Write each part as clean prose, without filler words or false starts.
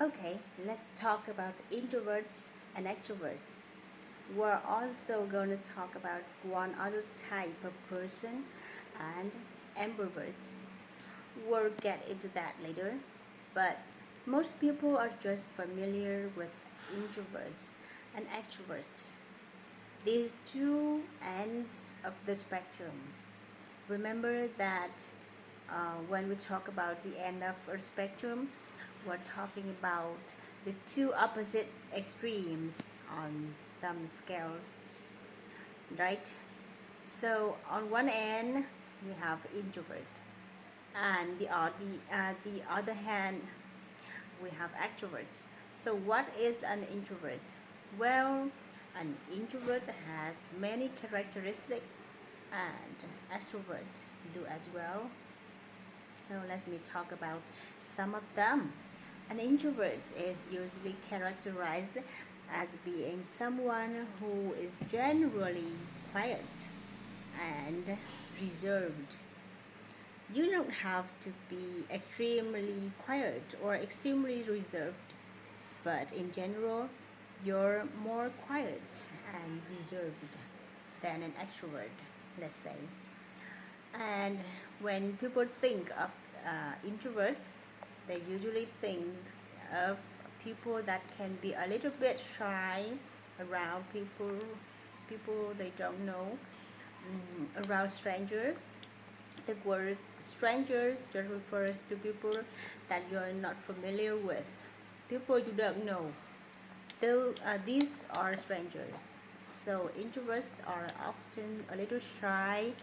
Okay, let's talk about introverts and extroverts. We're also going to talk about one other type of person and ambivert. We'll get into that later, but most people are just familiar with introverts and extroverts. These two ends of the spectrum. Remember that when we talk about the end of a spectrum, we're talking about the two opposite extremes on some scales, right? So on one end, we have introvert, and the other hand, we have extroverts. So what is an introvert? Well, an introvert has many characteristics, and extrovert do as well. So let me talk about some of them. An introvert is usually characterized as being someone who is generally quiet and reserved. You don't have to be extremely quiet or extremely reserved, but in general, you're more quiet and reserved than an extrovert, let's say. And when people think of introverts, they usually think of people that can be a little bit shy around people they don't know, around strangers. The word strangers just refers to people that you're not familiar with, people you don't know. Though these are strangers. So introverts are often a little shy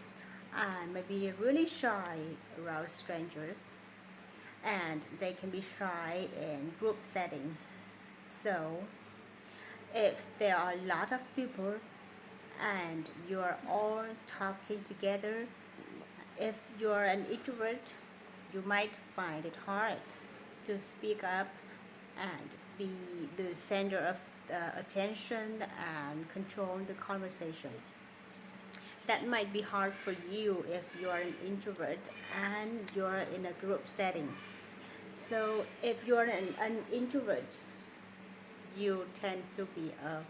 and maybe really shy around strangers, and they can be shy in group setting. So if there are a lot of people and you're all talking together, if you're an introvert, you might find it hard to speak up and be the center of attention and control the conversation. That might be hard for you if you're an introvert and you're in a group setting. So if you're an introvert, you tend to be a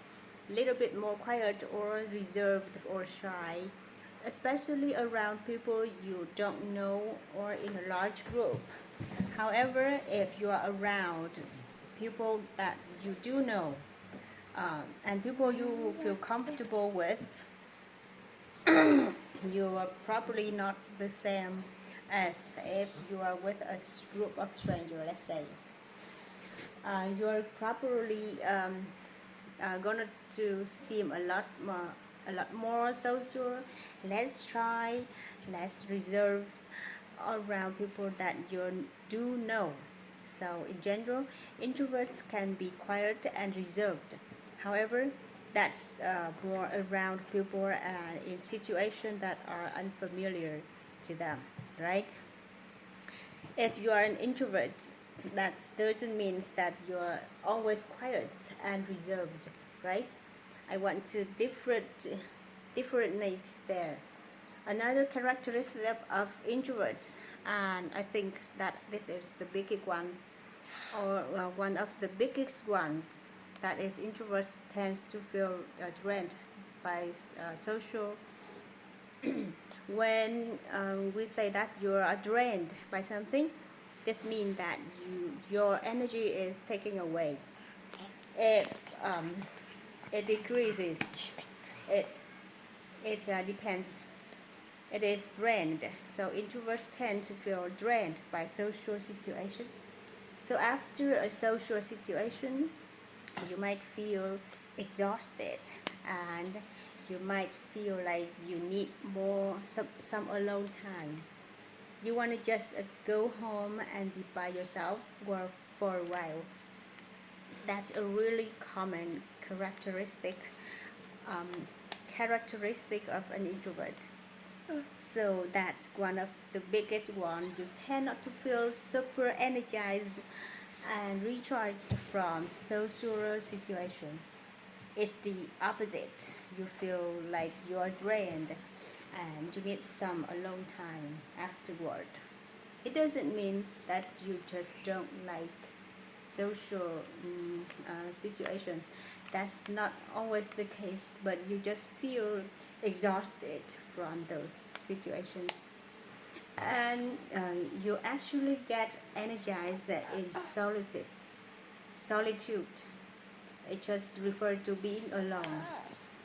little bit more quiet or reserved or shy, especially around people you don't know or in a large group. However, if you are around people that you do know, and people you feel comfortable with, you are probably not the same as if you are with a group of strangers, let's say. You're probably gonna to seem a lot more social, less shy, less reserved around people that you do know. So in general, introverts can be quiet and reserved. However, that's more around people in situations that are unfamiliar to them, right? If you are an introvert, that doesn't mean that you're always quiet and reserved, right? I want to differentiate there. Another characteristic of introverts, and I think that this is the biggest ones, or one of the biggest ones, that is introverts tends to feel drained by social. When we say that you are drained by something, this means that your energy is taken away. If it decreases, it depends. It is drained. So introverts tend to feel drained by social situation. So after a social situation, you might feel exhausted, and you might feel like you need some alone time. You want to just go home and be by yourself for a while. That's a really common um, characteristic of an introvert. So that's one of the biggest ones. You tend not to feel super energized and recharged from social situation. It's the opposite. You feel like you are drained and you need some alone time afterward. It doesn't mean that you just don't like social situation. That's not always the case, but you just feel exhausted from those situations, and you actually get energized in solitude. It just refers to being alone.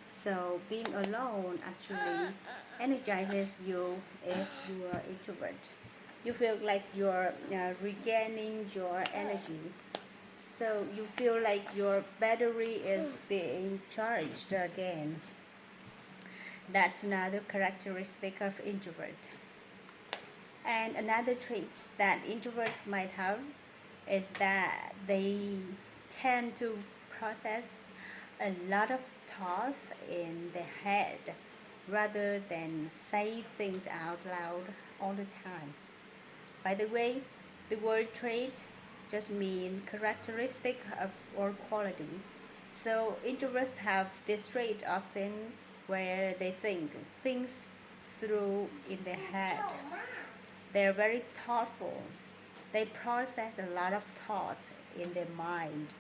So being alone actually energizes you if you are introvert. You feel like you're regaining your energy. So you feel like your battery is being charged again. That's another characteristic of introvert. And another trait that introverts might have is that they tend to process a lot of thoughts in their head rather than say things out loud all the time. By the way, the word trait just means characteristic of or quality. So introverts have this trait often where they think things through in their head. They're very thoughtful. They process a lot of thought in their mind